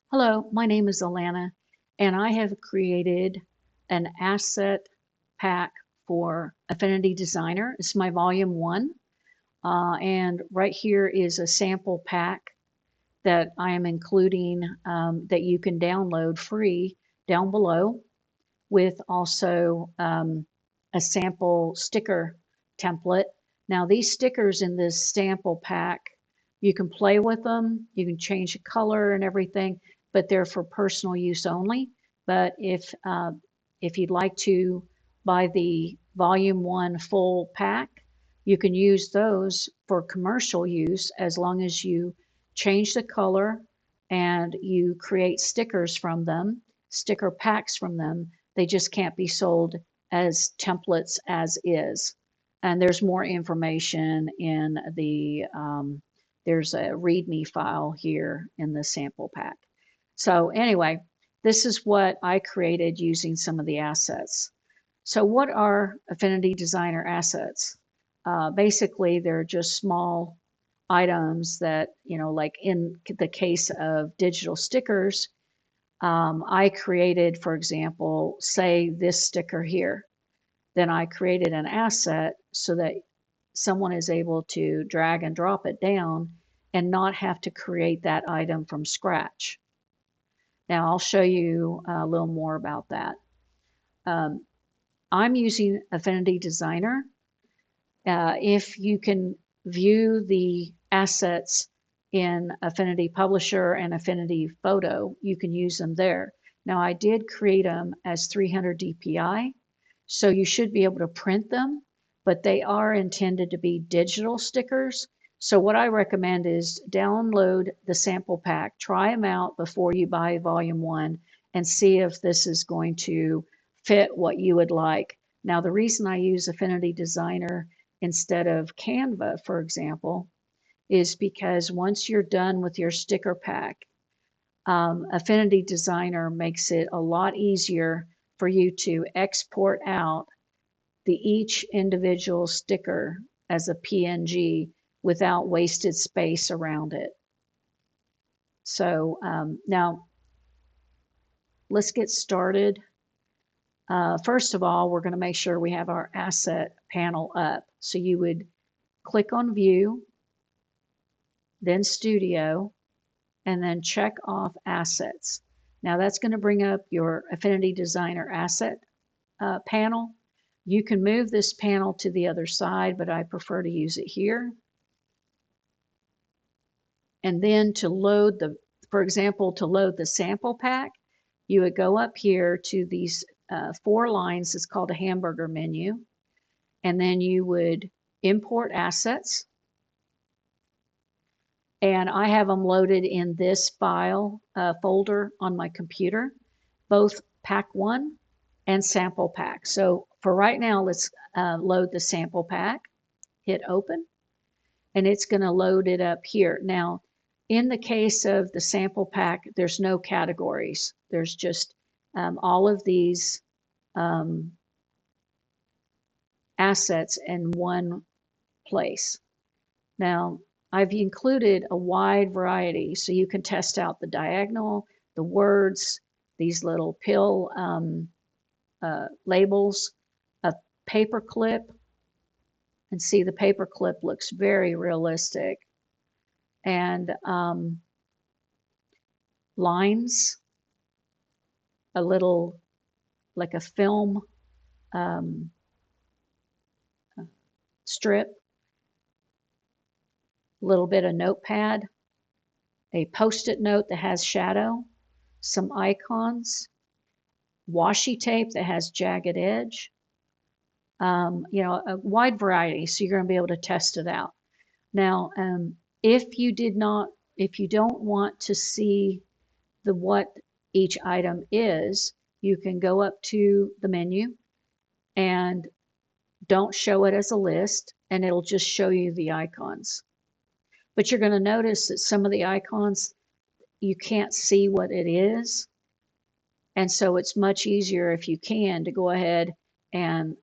Hello, my name is Alana, and I have created an asset pack for Affinity Designer. It's my volume one, and right here is a sample pack that I am including that you can download free down below, with also a sample sticker template. Now, these stickers in this sample pack, you can play with them, you can change the color and everything, but they're for personal use only. But if you'd like to buy the volume one full pack, you can use those for commercial use as long as you change the color and you create stickers from them, sticker packs from them. They just can't be sold as templates as is. And there's more information in there's a README file here in the sample pack. So anyway, this is what I created using some of the assets. So what are Affinity Designer assets? Basically, they're just small items that, like in the case of digital stickers, I created, for example, say this sticker here. Then I created an asset so that someone is able to drag and drop it down and not have to create that item from scratch. Now I'll show you a little more about that. Um, I'm using Affinity Designer. If you can view the assets in Affinity Publisher and Affinity Photo, you can use them there. Now, I did create them as 300 DPI, so you should be able to print them, but they are intended to be digital stickers. So what I recommend is download the sample pack, try them out before you buy volume one, and see if this is going to fit what you would like. Now, the reason I use Affinity Designer instead of Canva, for example, is because once you're done with your sticker pack, Affinity Designer makes it a lot easier for you to export out each individual sticker as a PNG without wasted space around it. So now let's get started. First of all, we're going to make sure we have our asset panel up. So you would click on View, then Studio, and then check off Assets. Now that's going to bring up your Affinity Designer asset panel. You can move this panel to the other side, but I prefer to use it here. And then to load for example, to load the sample pack, you would go up here to these 4 lines. It's called a hamburger menu. And then you would import assets. And I have them loaded in this file folder on my computer, both pack 1 and sample pack. So for right now, let's load the sample pack, hit open, and it's going to load it up here. Now, in the case of the sample pack, there's no categories. There's just all of these assets in one place. Now, I've included a wide variety, so you can test out the diagonal, the words, these little pill labels, a paper clip, and see the paper clip looks very realistic. And lines, a little like a film strip, a little bit of notepad, a post-it note that has shadow, some icons, washi tape that has jagged edge, a wide variety. So you're going to be able to test it out. Now, if you don't want to see what each item is, you can go up to the menu and don't show it as a list, and it'll just show you the icons. But you're going to notice that some of the icons, you can't see what it is. And so it's much easier, if you can, to go ahead and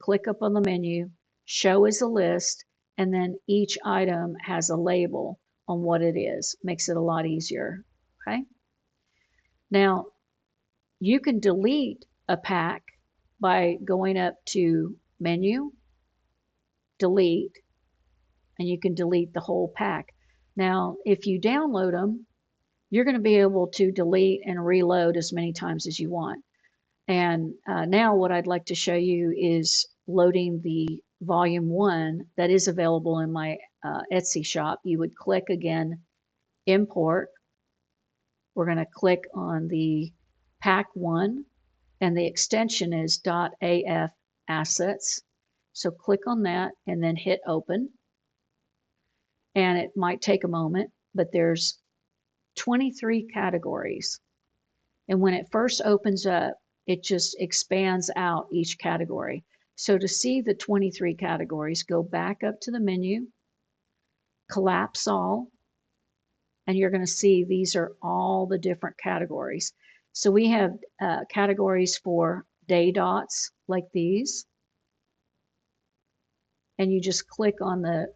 click up on the menu, show as a list, and then each item has a label on what it is. Makes it a lot easier. Okay. Now, you can delete a pack by going up to Menu, Delete, and you can delete the whole pack. Now, if you download them, you're going to be able to delete and reload as many times as you want. And now what I'd like to show you is loading the volume 1 that is available in my Etsy shop. You would click again, import. We're going to click on the pack 1, and the extension is .af assets. So click on that and then hit open. And it might take a moment, but there's 23 categories. And when it first opens up, it just expands out each category. So to see the 23 categories, go back up to the menu, collapse all, and you're going to see these are all the different categories. So we have categories for day dots like these. And you just click on the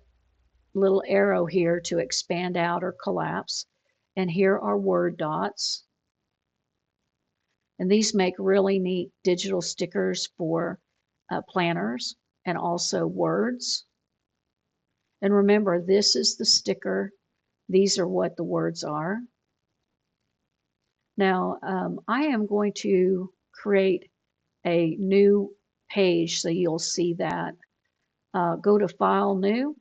little arrow here to expand out or collapse. And here are word dots. And these make really neat digital stickers for planners and also words. And remember, this is the sticker. These are what the words are. Now, I am going to create a new page so you'll see that. Go to File, New,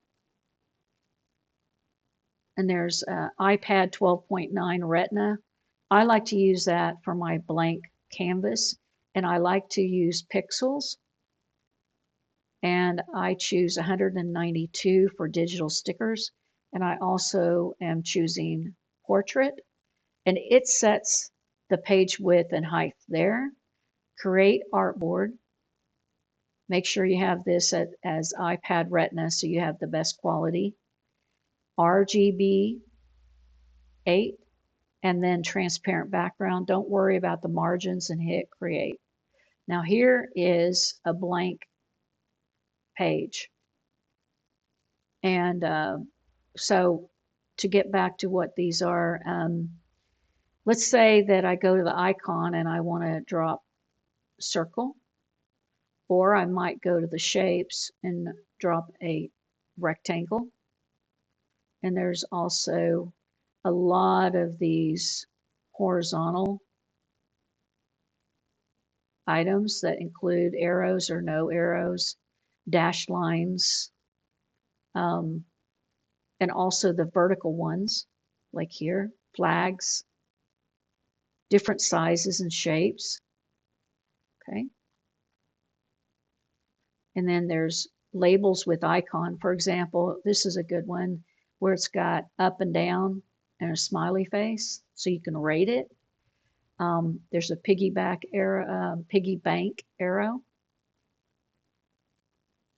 and there's iPad 12.9 Retina. I like to use that for my blank canvas, and I like to use pixels. And I choose 192 for digital stickers. And I also am choosing portrait. And it sets the page width and height there. Create artboard. Make sure you have this as iPad Retina so you have the best quality. RGB 8, and then transparent background. Don't worry about the margins and hit create. Now here is a blank page. And so to get back to what these are, let's say that I go to the icon and I want to drop circle, or I might go to the shapes and drop a rectangle. And there's also a lot of these horizontal items that include arrows or no arrows, dashed lines, and also the vertical ones, like here, flags, different sizes and shapes. Okay. And then there's labels with icon. For example, this is a good one where it's got up and down and a smiley face, so you can rate it. There's a piggy bank arrow.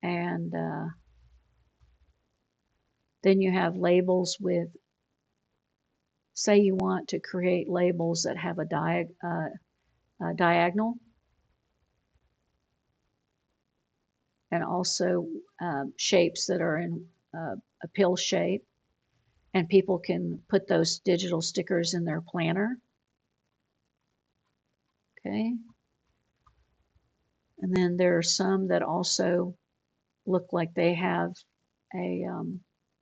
And then you have labels with, say you want to create labels that have a diagonal, and also shapes that are in a pill shape, and people can put those digital stickers in their planner. Okay. And then there are some that also look like they have a,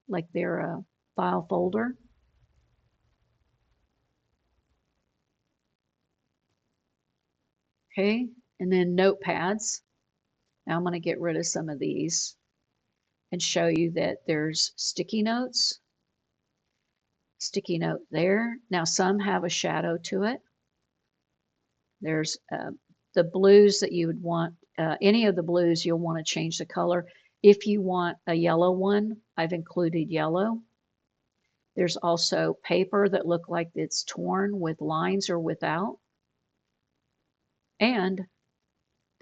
like they're a file folder. Okay. And then notepads. Now I'm going to get rid of some of these and show you that there's sticky notes. Sticky note there. Now some have a shadow to it. There's the blues that you would want, any of the blues you'll want to change the color. If you want a yellow one, I've included yellow. There's also paper that look like it's torn with lines or without. And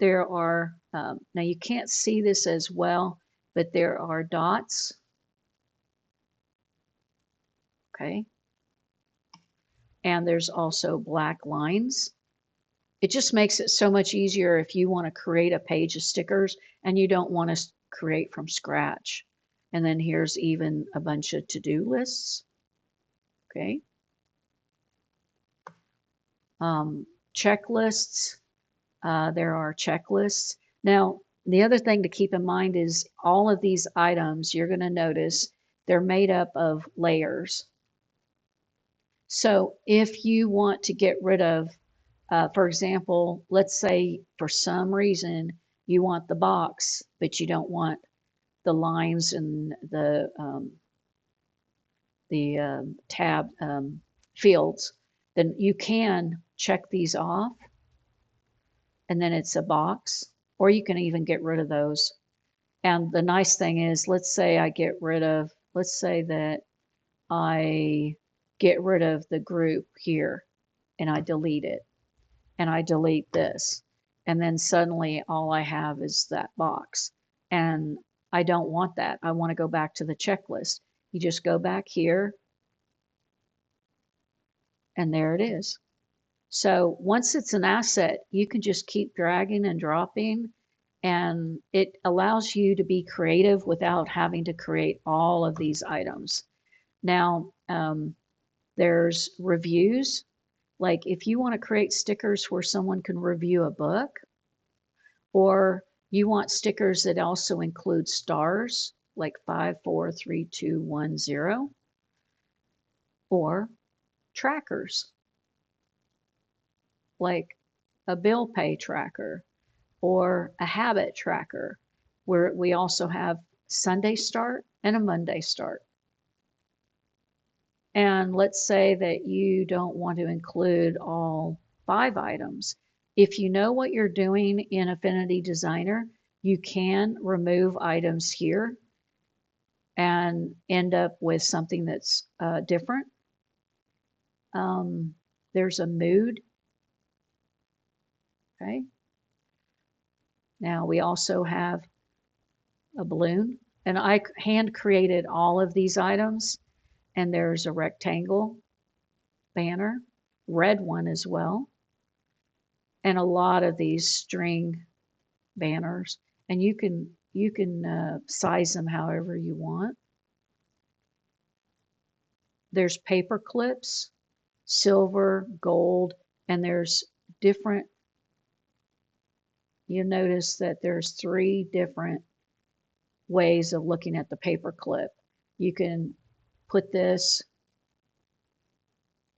there are, now you can't see this as well, but there are dots. Okay. And there's also black lines. It just makes it so much easier if you want to create a page of stickers and you don't want to create from scratch. And then here's even a bunch of to-do lists. Okay. Checklists, there are checklists. Now, the other thing to keep in mind is all of these items, you're going to notice they're made up of layers. So if you want to get rid of, for example, let's say for some reason you want the box, but you don't want the lines and the tab fields, then you can check these off and then it's a box, or you can even get rid of those. And the nice thing is, let's say I get rid of, let's say that I get rid of the group here and I delete it and I delete this. And then suddenly all I have is that box. And I don't want that. I want to go back to the checklist. You just go back here and there it is. So once it's an asset, you can just keep dragging and dropping, and it allows you to be creative without having to create all of these items. Now, there's reviews. Like if you want to create stickers where someone can review a book, or you want stickers that also include stars, like 5, 4, 3, 2, 1, 0, or trackers, like a bill pay tracker or a habit tracker, where we also have Sunday start and a Monday start. And let's say that you don't want to include all 5 items. If you know what you're doing in Affinity Designer, you can remove items here and end up with something that's different. There's a mood. Okay. Now we also have a balloon, and I hand created all of these items, and there's a rectangle banner, red one as well, and a lot of these string banners, and you can size them however you want. There's paper clips, silver, gold, and there's different. You notice that there's 3 different ways of looking at the paper clip. You can put this,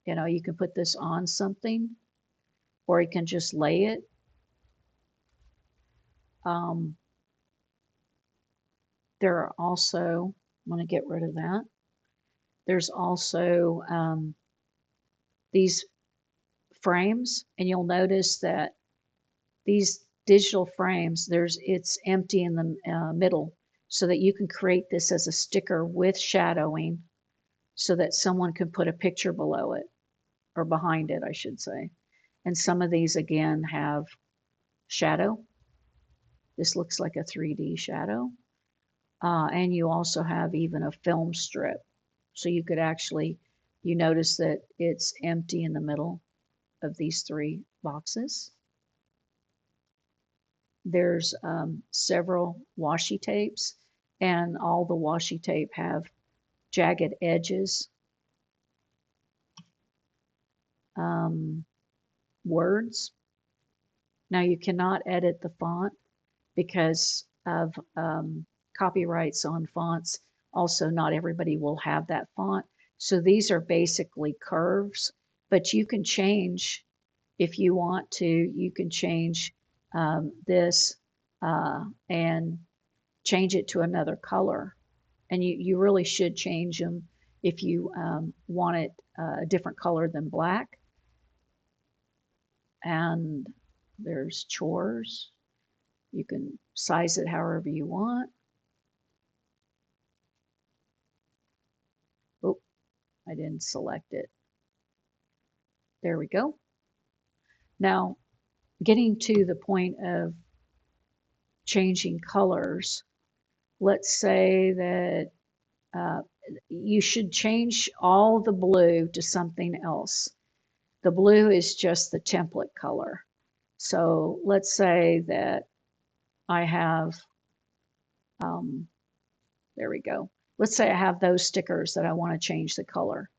you can put this on something, or you can just lay it. There are also, I'm going to get rid of that. There's also these frames, and you'll notice that these digital frames, it's empty in the middle, so that you can create this as a sticker with shadowing, so that someone can put a picture below it, or behind it, I should say. And some of these again have shadow. This looks like a 3D shadow. And you also have even a film strip. So you could actually, you notice that it's empty in the middle of these 3 boxes. There's several washi tapes, and all the washi tape have jagged edges. Words. Now you cannot edit the font because of copyrights on fonts. Also, not everybody will have that font. So these are basically curves, but you can change, if you want to, you can change this and change it to another color. And you really should change them if you want it a different color than black. And there's chores. You can size it however you want. Oh, I didn't select it. There we go. Now, getting to the point of changing colors, let's say that you should change all the blue to something else. The blue is just the template color. So let's say that I have, there we go. Let's say I have those stickers that I want to change the color.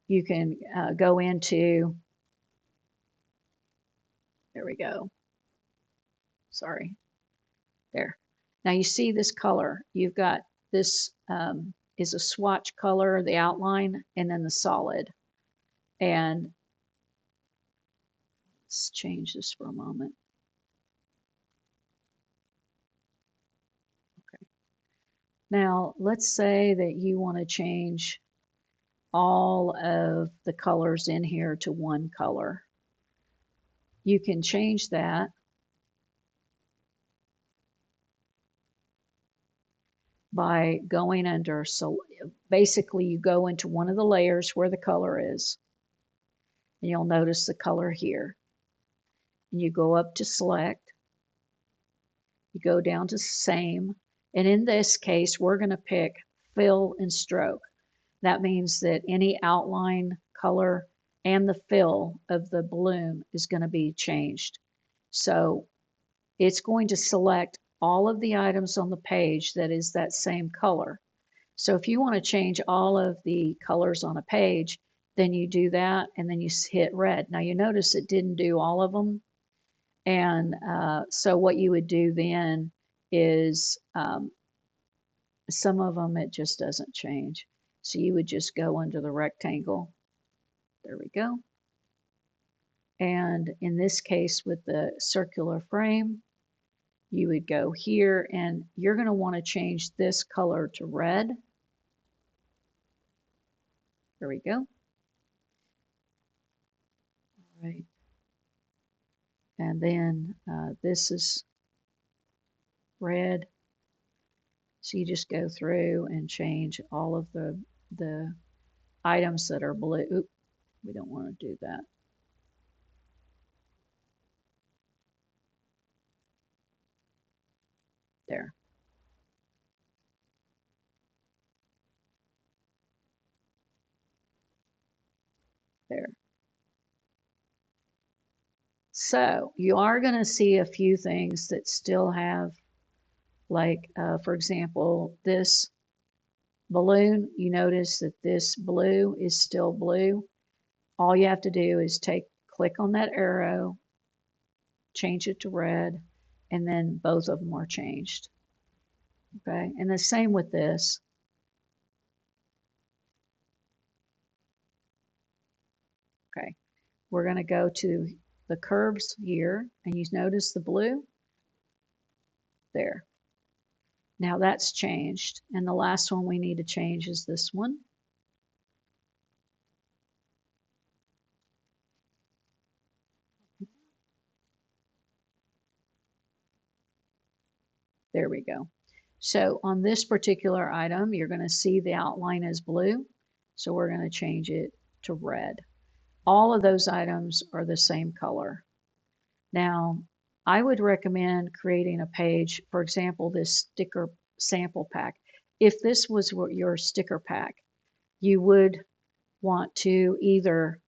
You can go into There we go. Sorry. There. Now you see this color. You've got this is a swatch color, the outline, and then the solid. And let's change this for a moment. Okay. Now let's say that you want to change all of the colors in here to one color. You can change that by going under, so basically you go into one of the layers where the color is, and you'll notice the color here. And you go up to select, you go down to same, and in this case we're going to pick fill and stroke. That means that any outline color and the fill of the balloon is going to be changed. So it's going to select all of the items on the page that is that same color. So if you want to change all of the colors on a page, then you do that and then you hit red. Now you notice it didn't do all of them. And so what you would do then is some of them it just doesn't change. So you would just go under the rectangle. There we go. And in this case with the circular frame, you would go here and you're going to want to change this color to red. There we go. All right. And then this is red. So you just go through and change all of the items that are blue. Oop, we don't want to do that. There. There. So you are going to see a few things that still have, like, for example, this balloon. You notice that this blue is still blue. All you have to do is click on that arrow, change it to red, and then both of them are changed. Okay, and the same with this. Okay, we're going to go to the curves here, and you notice the blue there. Now that's changed, and the last one we need to change is this one. There we go. So on this particular item, you're going to see the outline is blue, so we're going to change it to red. All of those items are the same color. Now, I would recommend creating a page, for example, this sticker sample pack. If this was your sticker pack, you would want to either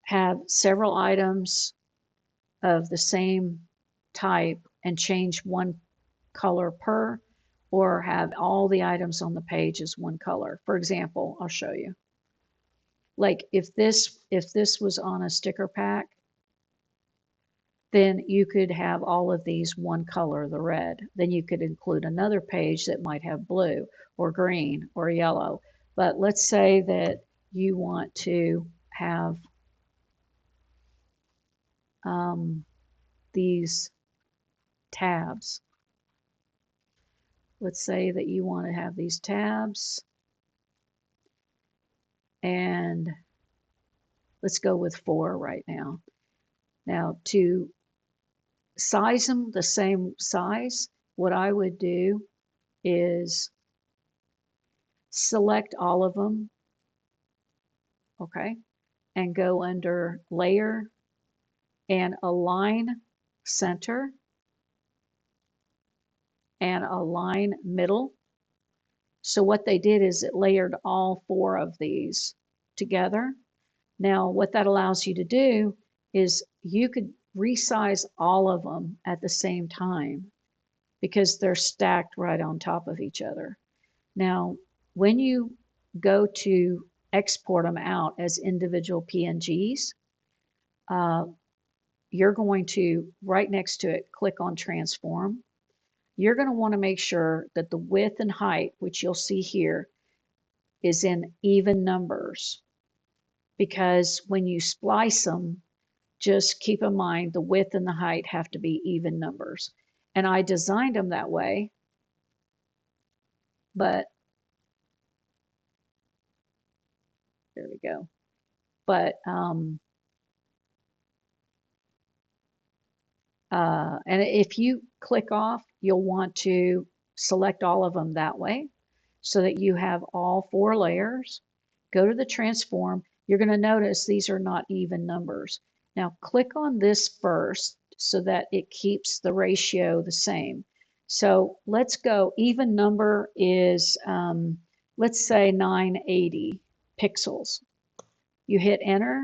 have several items of the same type and change one color per, or have all the items on the page as one color. For example, I'll show you. Like if this was on a sticker pack, then you could have all of these one color, the red. Then you could include another page that might have blue or green or yellow. But let's say that you want to have these tabs. Let's say that you want to have these tabs, and let's go with 4 right now. Now to size them the same size, what I would do is select all of them, okay, and go under layer and align center and align middle. So what they did is it layered all 4 of these together. Now what that allows you to do is you could resize all of them at the same time because they're stacked right on top of each other. Now when you go to export them out as individual PNGs, you're going to, right next to it, click on transform. You're going to want to make sure that the width and height, which you'll see here, is in even numbers, because when you splice them, just keep in mind the width and the height have to be even numbers. And I designed them that way, but there we go. But and if you click off, you'll want to select all of them that way so that you have all 4 layers. Go to the transform. You're going to notice these are not even numbers. Now click on this first so that it keeps the ratio the same. So let's go. Even number is, let's say 980 pixels. You hit enter.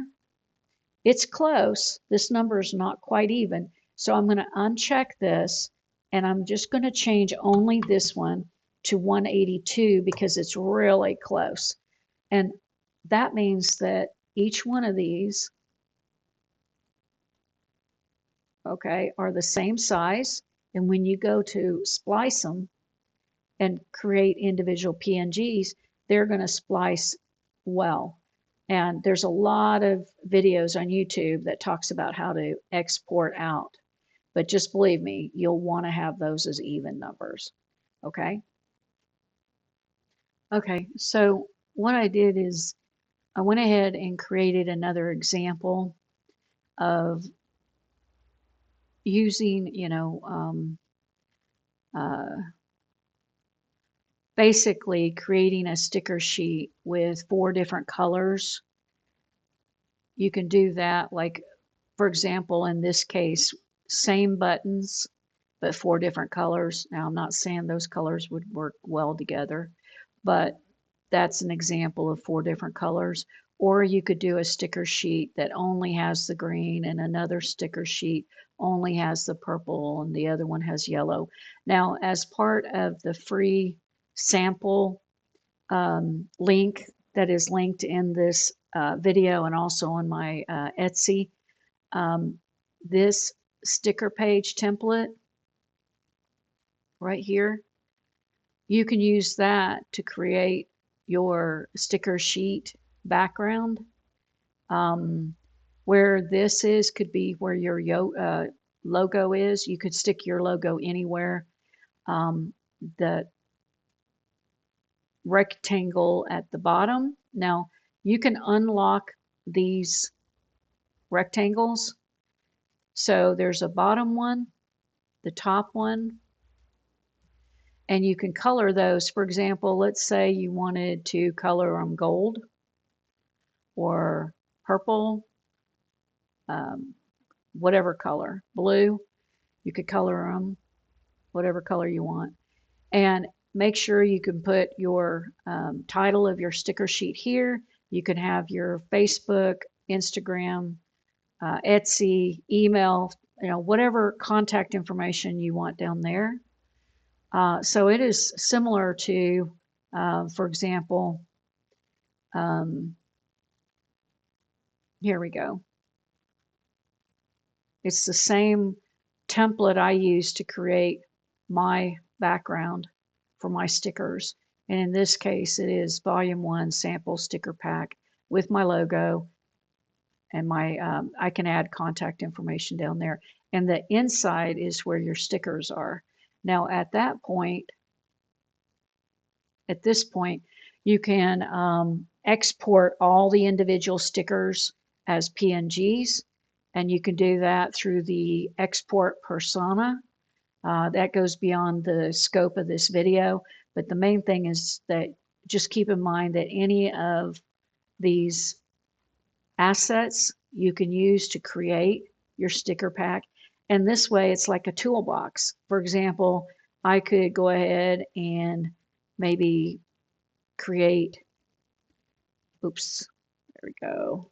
It's close. This number is not quite even. So I'm going to uncheck this, and I'm just going to change only this one to 182 because it's really close. And that means that each one of these, okay, are the same size. And when you go to splice them and create individual PNGs, they're going to splice well. And there's a lot of videos on YouTube that talks about how to export out. But just believe me, you'll want to have those as even numbers. Okay? Okay, so what I did is I went ahead and created another example of using, basically creating a sticker sheet with 4 different colors. You can do that, like, for example, in this case, same buttons, but 4 different colors. Now, I'm not saying those colors would work well together, but that's an example of 4 different colors. Or you could do a sticker sheet that only has the green and another sticker sheet only has the purple and the other one has yellow. Now, as part of the free sample link that is linked in this video and also on my Etsy, this sticker page template right here, you can use that to create your sticker sheet background. Where this is could be where your logo is. You could stick your logo anywhere. The rectangle at the bottom. Now, you can unlock these rectangles. So there's a bottom one, the top one, and you can color those. For example, let's say you wanted to color them gold or purple, whatever color, blue. You could color them whatever color you want. And make sure you can put your title of your sticker sheet here. You can have your Facebook, Instagram, Etsy, email, whatever contact information you want down there. So it is similar to, for example, here we go. It's the same template I use to create my background for my stickers. And in this case, it is Volume 1 Sample Sticker Pack with my logo and my, I can add contact information down there. And the inside is where your stickers are. Now at that point, at this point, you can export all the individual stickers as PNGs, and you can do that through the export persona. That goes beyond the scope of this video, but the main thing is that just keep in mind that any of these assets you can use to create your sticker pack, and this way it's like a toolbox. For example, I could go ahead and maybe create, oops, there we go.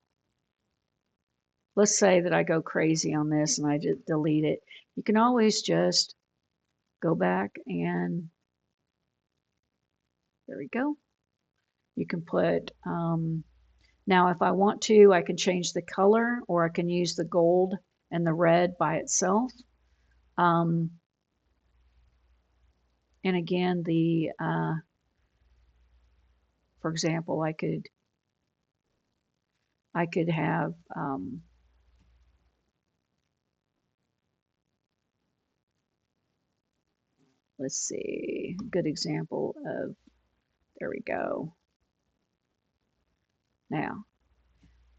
Let's say that I go crazy on this and I just delete it. You can always just go back and there we go. You can put, now if I want to, I can change the color or I can use the gold and the red by itself. And again, for example, I could have let's see, a good example of, there we go. Now,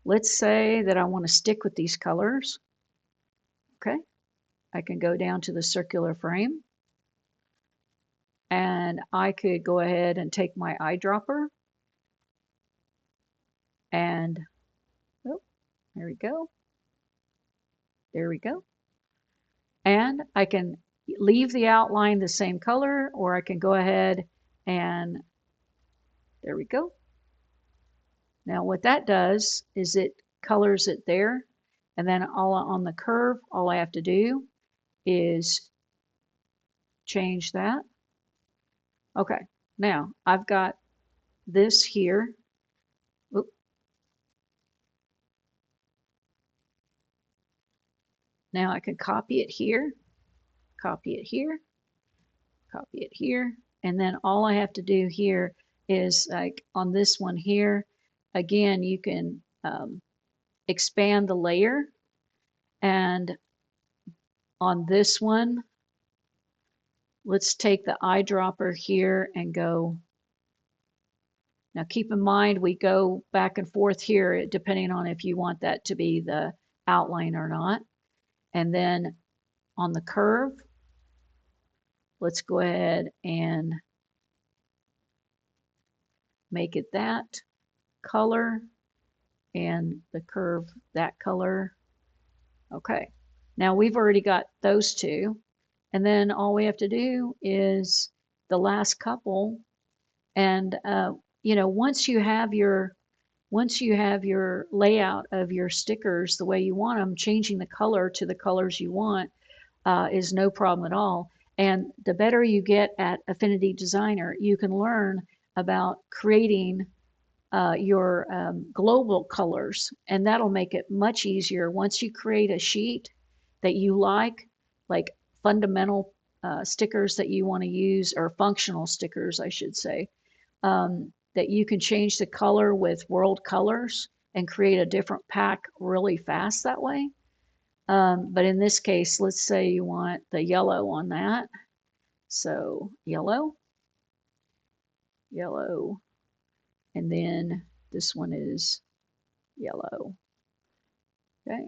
let's say that I want to stick with these colors. Okay, I can go down to the circular frame, and I could go ahead and take my eyedropper and, oh, there we go. There we go. And I can leave the outline the same color, or I can go ahead and, there we go. Now what that does is it colors it there, and then all on the curve, all I have to do is change that. Okay, now I've got this here. Oop. Now I can copy it here, copy it here, copy it here, and then all I have to do here is, like on this one here, again, you can expand the layer, and on this one, let's take the eyedropper here and go. Now keep in mind we go back and forth here depending on if you want that to be the outline or not. And then on the curve, let's go ahead and make it that color and the curve that color. Okay, now we've already got those two, and then all we have to do is the last couple. And you know, once you have your layout of your stickers the way you want them, changing the color to the colors you want is no problem at all. And the better you get at Affinity Designer, you can learn about creating your global colors, and that'll make it much easier once you create a sheet that you like fundamental stickers that you want to use, or functional stickers, I should say, that you can change the color with world colors and create a different pack really fast that way. But in this case, let's say you want the yellow on that. So yellow, yellow, and then this one is yellow. Okay.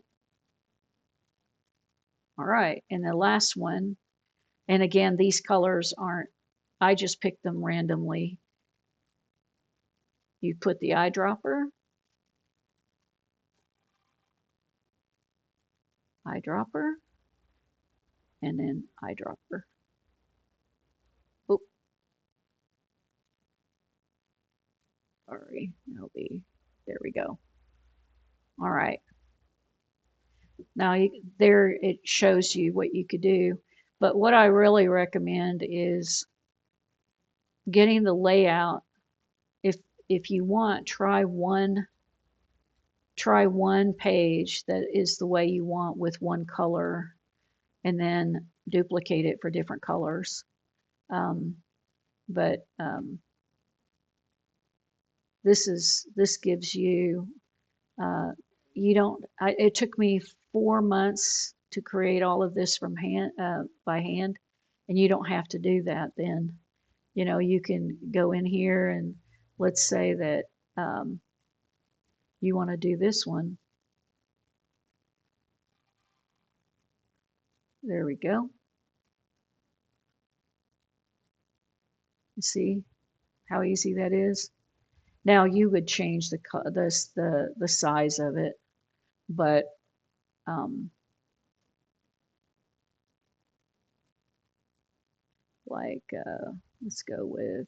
All right. And the last one, and again, these colors aren't, I just picked them randomly. You put the eyedropper, eyedropper, and then eyedropper. Oh, sorry, that'll be, there we go. All right. Now there it shows you what you could do, but what I really recommend is getting the layout. If you want, try one page that is the way you want with one color, and then duplicate it for different colors. But this gives you, you don't, it took me 4 months to create all of this from hand, by hand, and you don't have to do that then. You know, you can go in here and let's say that you want to do this one. There we go. See how easy that is? Now you would change the size of it, but let's go with,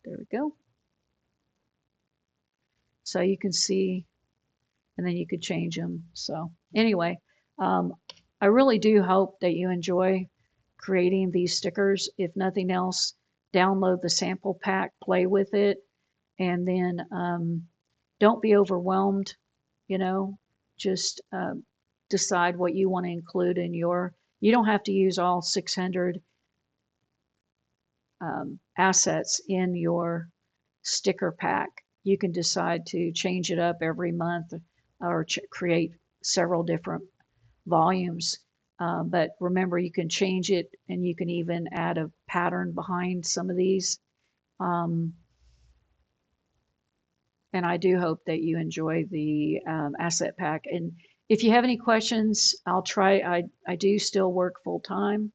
there we go. So you can see, and then you could change them. So anyway, I really do hope that you enjoy creating these stickers. If nothing else, download the sample pack, play with it, and then don't be overwhelmed, you know, just decide what you want to include in you don't have to use all 600 assets in your sticker pack. You can decide to change it up every month or create several different volumes. But remember, you can change it and you can even add a pattern behind some of these. And I do hope that you enjoy the asset pack. And if you have any questions, I'll try. I do still work full time,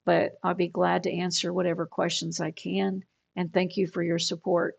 but I'll be glad to answer whatever questions I can. And thank you for your support.